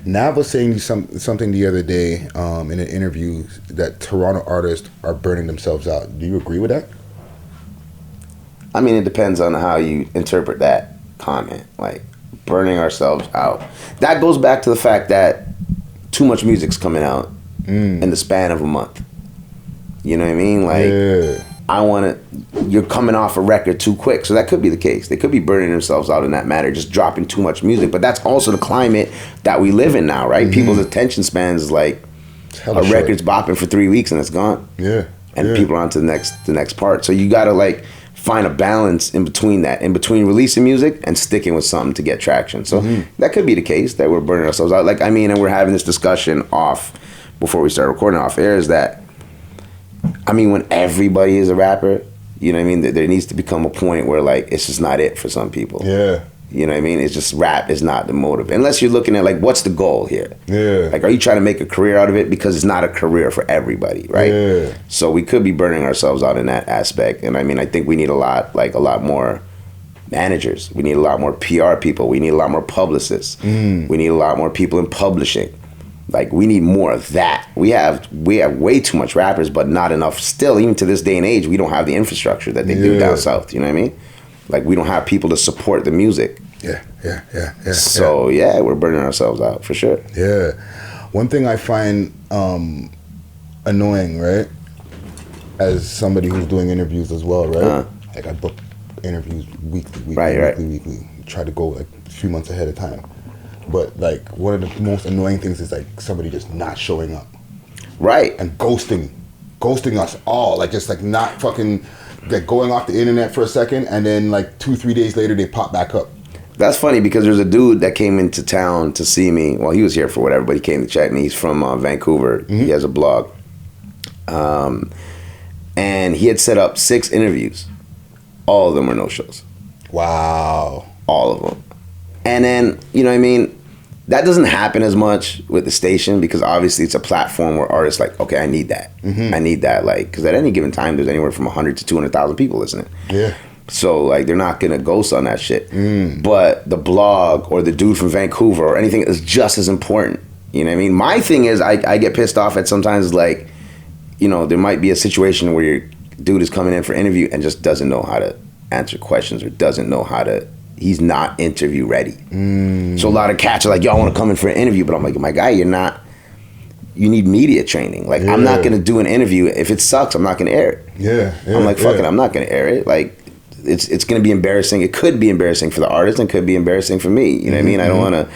Nav was saying something the other day in an interview that Toronto artists are burning themselves out. Do you agree with that? I mean, it depends on how you interpret that comment. Like, burning ourselves out. That goes back to the fact that too much music's coming out in the span of a month. You know what I mean? Like, you're coming off a record too quick. So that could be the case. They could be burning themselves out in that matter, just dropping too much music. But that's also the climate that we live in now, right? People's attention spans is like, a record's bopping for 3 weeks and it's gone. Yeah. And people are on to the next part. So you gotta like find a balance in between that, in between releasing music and sticking with something to get traction. So that could be the case, that we're burning ourselves out. Like, I mean, and we're having this discussion before we start recording off air, is that, I mean, when everybody is a rapper, you know what I mean? There needs to become a point where like, it's just not it for some people. Yeah. You know what I mean? It's just rap is not the motive. Unless you're looking at like, what's the goal here? Yeah. Like, are you trying to make a career out of it? Because it's not a career for everybody, right? Yeah. So we could be burning ourselves out in that aspect. And I mean, I think we need a lot more managers. We need a lot more PR people. We need a lot more publicists. We need a lot more people in publishing. Like, we need more of that. We have way too much rappers, but not enough still. Even to this day and age, we don't have the infrastructure that they do down south. You know what I mean? Like, we don't have people to support the music. Yeah. So, we're burning ourselves out, for sure. Yeah. One thing I find annoying, right, as somebody who's doing interviews as well, right? Like, I book interviews weekly. Try to go, like, a few months ahead of time. But, like, one of the most annoying things is, like, somebody just not showing up. Right. And ghosting us all. Like, just, like, not fucking... like going off the internet for a second, and then like 2-3 days later they pop back up. That's funny because there's a dude that came into town to see me. Well, he was here for whatever, but he came to chat, and he's from Vancouver. He has a blog, and he had set up 6 interviews. All of them were no shows. Wow. All of them. And then, you know what I mean, that doesn't happen as much with the station because obviously it's a platform where artists like, okay, I need that. I need that, like, because at any given time there's anywhere from 100 to 200,000 people listening. Yeah. So like they're not gonna ghost on that shit. But the blog or the dude from Vancouver or anything is just as important. You know what I mean? My thing is I get pissed off at sometimes like, you know, there might be a situation where your dude is coming in for interview and just doesn't know how to answer questions or doesn't know how to. He's not interview ready. So a lot of cats are like, yo, I want to come in for an interview. But I'm like, my guy, you're not, you need media training. Like, I'm not going to do an interview. If it sucks, I'm not going to air it. I'm like, fuck it, I'm not going to air it. Like, it's going to be embarrassing. It could be embarrassing for the artist and could be embarrassing for me. You know what I mean? I don't want to,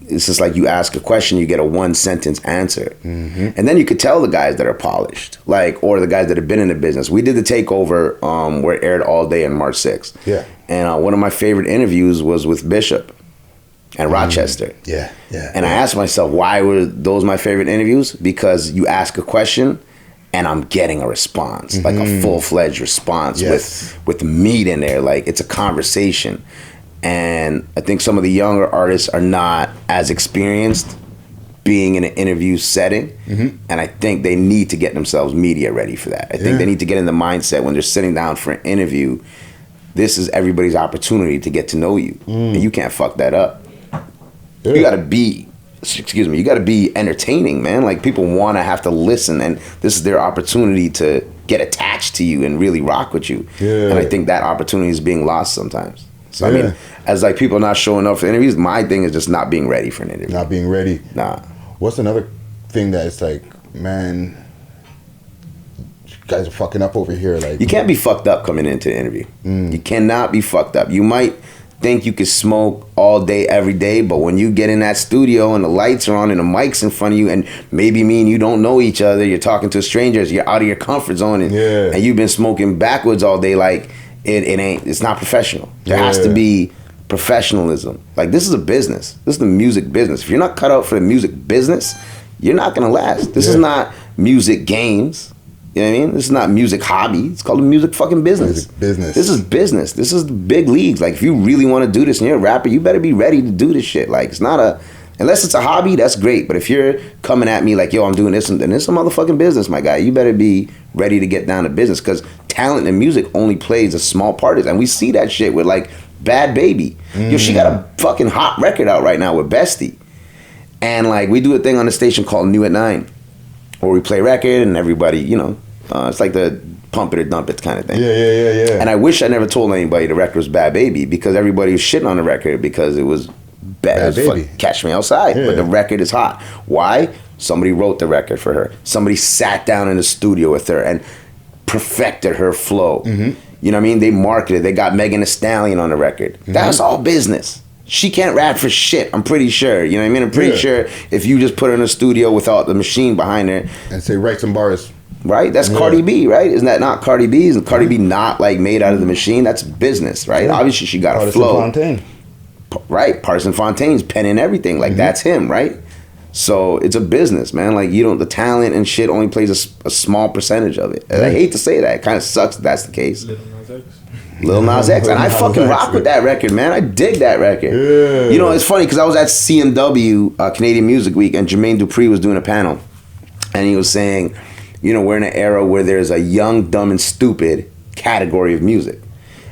it's just like you ask a question, you get a 1-sentence answer. And then you could tell the guys that are polished, like, or the guys that have been in the business. We did the takeover where it aired all day on March 6th. Yeah. And one of my favorite interviews was with Bishop and Rochester. And I asked myself, why were those my favorite interviews? Because you ask a question and I'm getting a response, like a full-fledged response with meat in there. Like, it's a conversation. And I think some of the younger artists are not as experienced being in an interview setting. And I think they need to get themselves media ready for that. I think they need to get in the mindset when they're sitting down for an interview, this is everybody's opportunity to get to know you. And you can't fuck that up. You gotta be, you gotta be entertaining, man. Like, people wanna have to listen, and this is their opportunity to get attached to you and really rock with you. And I think that opportunity is being lost sometimes. So I mean, as like people not showing up for interviews, my thing is just not being ready for an interview. Not being ready. Nah. What's another thing that it's like, man, you guys are fucking up over here? Like, you can't be fucked up coming into the interview. You cannot be fucked up. You might think you could smoke all day, every day, but when you get in that studio and the lights are on and the mic's in front of you, and maybe me and you don't know each other, you're talking to strangers, you're out of your comfort zone, and you've been smoking backwards all day, like, it's not professional. There has to be professionalism. Like, this is a business. This is the music business. If you're not cut out for the music business, you're not gonna last. This is not music games. You know what I mean? This is not music hobby. It's called a music fucking business. Music business. This is business. This is the big leagues. Like, if you really want to do this and you're a rapper, you better be ready to do this shit. Like, it's not unless it's a hobby, that's great. But if you're coming at me like, yo, I'm doing this, and then it's a motherfucking business, my guy, you better be ready to get down to business, because talent in music only plays a small part of it. And we see that shit with, like, Bad Baby. Yo, she got a fucking hot record out right now with Bestie. And like we do a thing on the station called New at 9, where we play record and everybody, you know, it's like the pump it or dump it kind of thing. Yeah. And I wish I never told anybody the record was Bad Baby, because everybody was shitting on the record because it was bad Baby. Catch Me Outside. Yeah. But the record is hot. Why? Somebody wrote the record for her. Somebody sat down in the studio with her and perfected her flow. Mm-hmm. You know what I mean? They marketed. They got Megan Thee Stallion on the record. Mm-hmm. That's all business. She can't rap for shit, I'm pretty sure. You know what I mean? I'm pretty sure if you just put her in a studio without the machine behind her. And say, write some bars. Right? That's Cardi B, right? Isn't that not Cardi B? Isn't Cardi B not like made out of the machine? That's business, right? Yeah. Obviously she got a flow. Fontaine. Right? Parson Fontaine's penning everything. Like that's him, right? So it's a business, man. Like the talent and shit only plays a small percentage of it. And I hate to say that. It kind of sucks that that's the case. Lil Nas X. And I fucking rock with that record, man. I dig that record. Yeah. You know, it's funny because I was at CMW, Canadian Music Week, and Jermaine Dupri was doing a panel. And he was saying, you know, we're in an era where there's a young, dumb, and stupid category of music.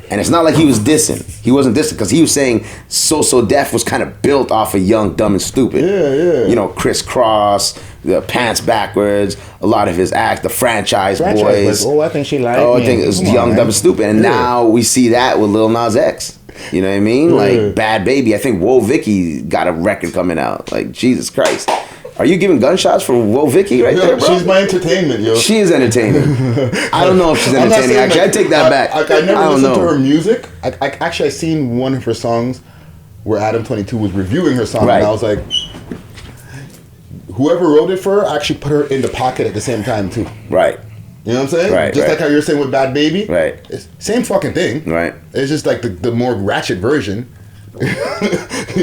And it's not like he was dissing. He wasn't dissing because he was saying So Def was kind of built off of young, dumb, and stupid. Yeah. You know, Criss Cross, the Pants Backwards, a lot of his acts, the Franchise Boys. Oh, I think she liked I think it was young, dumb, and stupid. And now we see that with Lil Nas X. You know what I mean? Yeah. Like Bad Baby. I think Whoa Vicky got a record coming out. Like, Jesus Christ. Are you giving gunshots for Whoa Vicky right there, bro? She's my entertainment, yo. She is entertaining. I don't know if she's entertaining. Actually, I take that back. I never listened to her music. I seen one of her songs where Adam 22 was reviewing her song, and I was like, whoever wrote it for her actually put her in the pocket at the same time too. Right. You know what I'm saying? Right. Just like how you're saying with Bad Baby. Right. It's same fucking thing. Right. It's just like the more ratchet version. You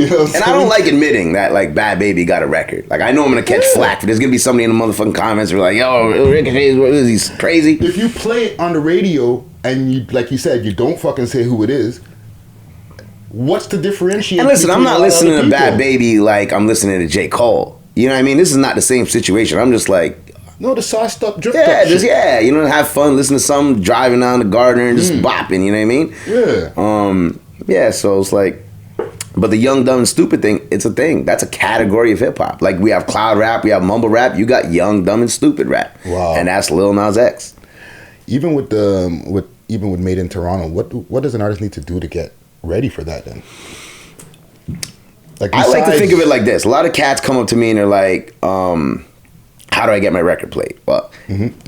know what and I don't like admitting that like Bad Baby got a record. Like I know I'm gonna catch flack, but there's gonna be somebody in the motherfucking comments who are like, "Yo, Ricochet, is he crazy?" If you play it on the radio and you, like you said, you don't fucking say who it is. What's the differentiation? And listen, I'm not listening to Bad Baby like I'm listening to J. Cole. You know what I mean? This is not the same situation. I'm just like, no, the sauced up, drip you know, have fun, listen to some driving down the Gardner and just bopping. You know what I mean? Yeah. So it's like. But the young, dumb, and stupid thing, it's a thing. That's a category of hip-hop. Like, we have cloud rap, we have mumble rap. You got young, dumb, and stupid rap. Wow. And that's Lil Nas X. Even with Made in Toronto, what does an artist need to do to get ready for that then? Like, I like to think of it like this. A lot of cats come up to me and they're like, how do I get my record played? Well,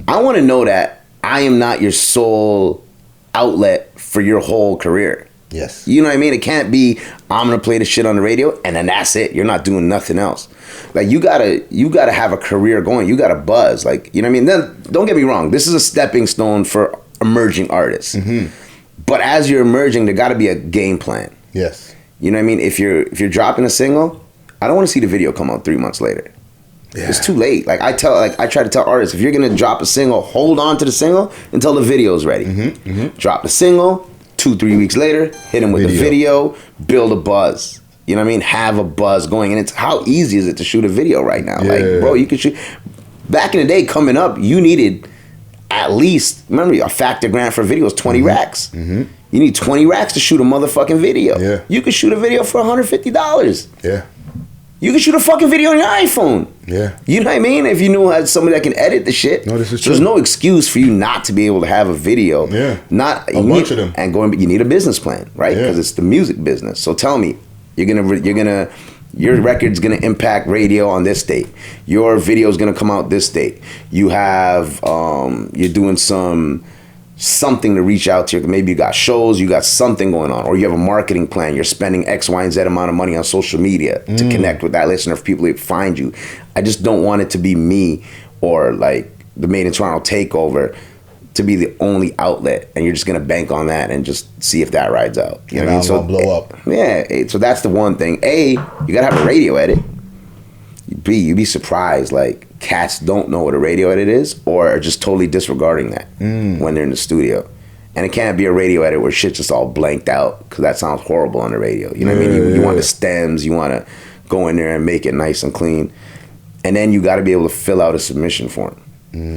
I want to know that I am not your sole outlet for your whole career. Yes. You know what I mean? It can't be, I'm gonna play the shit on the radio and then that's it. You're not doing nothing else. Like you gotta have a career going. You gotta buzz. Like, you know what I mean? Then don't get me wrong, this is a stepping stone for emerging artists. But as you're emerging, there gotta be a game plan. Yes. You know what I mean? If you're dropping a single, I don't wanna see the video come out 3 months later. Yeah. It's too late. Like I try to tell artists, if you're gonna drop a single, hold on to the single until the video's ready. Drop the single. 2-3 weeks later, hit him with the video, build a buzz. You know what I mean? Have a buzz going. And it's how easy is it to shoot a video right now? Yeah. Like, bro, you can shoot. Back in the day, coming up, you needed at least, remember, a factor grant for a video was 20 racks. You need 20 racks to shoot a motherfucking video. Yeah. You could shoot a video for $150. Yeah. You can shoot a fucking video on your iPhone. Yeah. You know what I mean? If you knew somebody that can edit the shit. No, this is true. There's no excuse for you not to be able to have a video. Yeah. Not a bunch of them. And you need a business plan, right? Because it's the music business. So tell me, your record's gonna impact radio on this date. Your video's gonna come out this date. You have you're doing something to reach out to. Maybe you got shows, you got something going on, or you have a marketing plan. You're spending X, Y, and Z amount of money on social media to connect with that listener for people to find you. I just don't want it to be me or like the Made in Toronto takeover to be the only outlet, and you're just gonna bank on that and just see if that rides out. You know what I mean? So blow up. Yeah. So that's the one thing. A, you gotta have a radio edit. B, you'd be surprised. Like cats don't know what a radio edit is, or are just totally disregarding that when they're in the studio. And it can't be a radio edit where shit's just all blanked out, because that sounds horrible on the radio. You know what I mean? You want the stems, you want to go in there and make it nice and clean. And then you got to be able to fill out a submission form.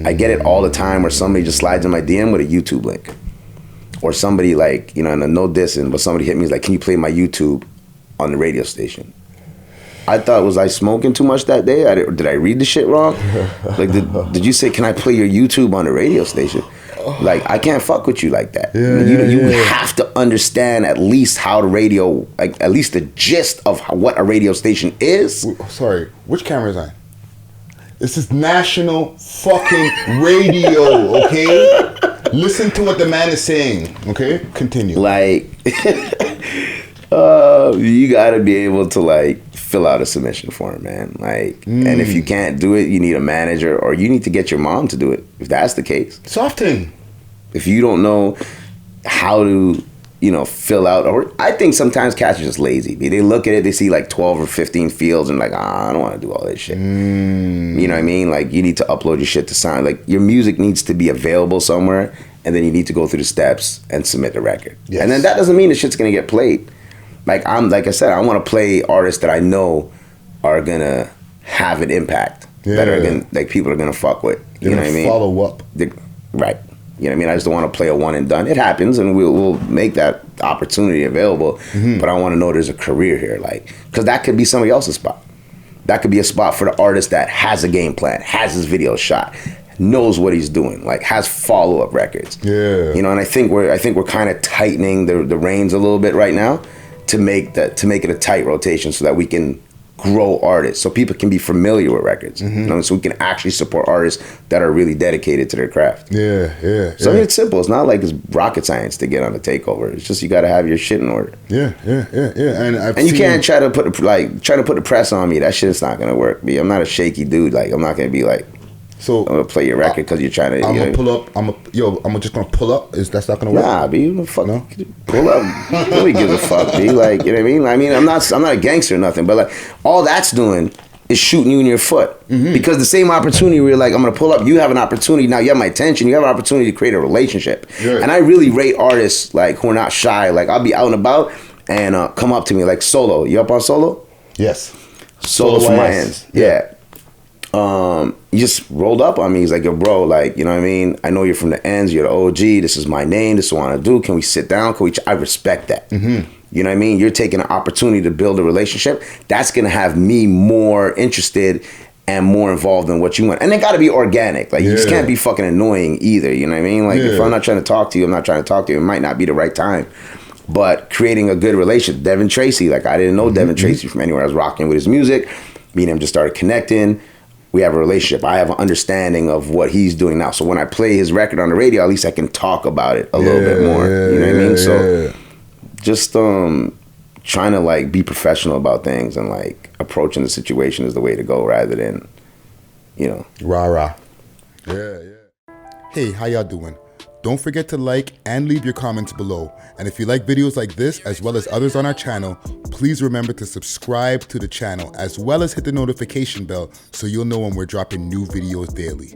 I get it all the time where somebody just slides in my DM with a YouTube link. Or somebody like, you know, and no dissing, but somebody hit me, is like, can you play my YouTube on the radio station? I thought, was I smoking too much that day? Did I read the shit wrong? Like, did you say, can I play your YouTube on the radio station? Like, I can't fuck with you like that. You have to understand at least how the radio, like, at least the gist of what a radio station is. Sorry, which camera is on? This is national fucking radio, okay? Listen to what the man is saying, okay? Continue. Like, you gotta be able to, like, fill out a submission form, man. Like, and if you can't do it, you need a manager, or you need to get your mom to do it, if that's the case. Soften. If you don't know how to, you know, fill out, or I think sometimes cats are just lazy. They look at it, they see like 12 or 15 fields and like, I don't want to do all this shit. You know what I mean? Like, you need to upload your shit to sound, like, your music needs to be available somewhere, and then you need to go through the steps and submit the record. Yes. And then that doesn't mean the shit's gonna get played. Like, like I said, I want to play artists that I know are gonna have an impact, that are gonna, like, people are gonna fuck with. You know what I mean? Follow up. Right. You know what I mean? I just don't want to play a one and done. It happens, and we'll make that opportunity available. But I want to know there's a career here, like, because that could be somebody else's spot. That could be a spot for the artist that has a game plan, has his video shot, knows what he's doing, like, has follow-up records. Yeah. You know, and I think we're kind of tightening the reins a little bit right now to make it a tight rotation so that we can grow artists, so people can be familiar with records. You know, so we can actually support artists that are really dedicated to their craft. So I mean, it's simple. It's not like it's rocket science to get on the takeover. It's just you got to have your shit in order. And you can't try to put the press on me. That shit is not gonna work. I'm not a shaky dude. Like, I'm not gonna be like, so I'm gonna play your record because you're trying to. I'm gonna pull up. I'm just gonna pull up. That's not gonna work. Nah, B, fuck no. Pull up. Nobody gives a fuck, B. Like, you know what I mean? I mean, I'm not a gangster or nothing, but, like, all that's doing is shooting you in your foot. Because the same opportunity where you're like, I'm gonna pull up, you have an opportunity now. You have my attention. You have an opportunity to create a relationship. And I really rate artists, like, who are not shy. Like, I'll be out and about and come up to me, like, Solo. You up on Solo? Yes. Solo from my hands. Yeah. He just rolled up on me. He's like, yo, bro, like, you know what I mean? I know you're from the ends. You're the OG. This is my name. This is what I want to do. Can we sit down? I respect that. You know what I mean? You're taking an opportunity to build a relationship. That's going to have me more interested and more involved in what you want. And it got to be organic. Like, you just can't be fucking annoying either. You know what I mean? Like, if I'm not trying to talk to you, I'm not trying to talk to you. It might not be the right time. But creating a good relationship. Devin Tracy, like, I didn't know Devin Tracy from anywhere. I was rocking with his music. Me and him just started connecting. We have a relationship. I have an understanding of what he's doing now. So when I play his record on the radio, at least I can talk about it a little bit more. You know what I mean? So just trying to, like, be professional about things and, like, approaching the situation is the way to go rather than, you know. Rah. Hey, how y'all doing? Don't forget to like and leave your comments below. And if you like videos like this, as well as others on our channel, please remember to subscribe to the channel, as well as hit the notification bell so you'll know when we're dropping new videos daily.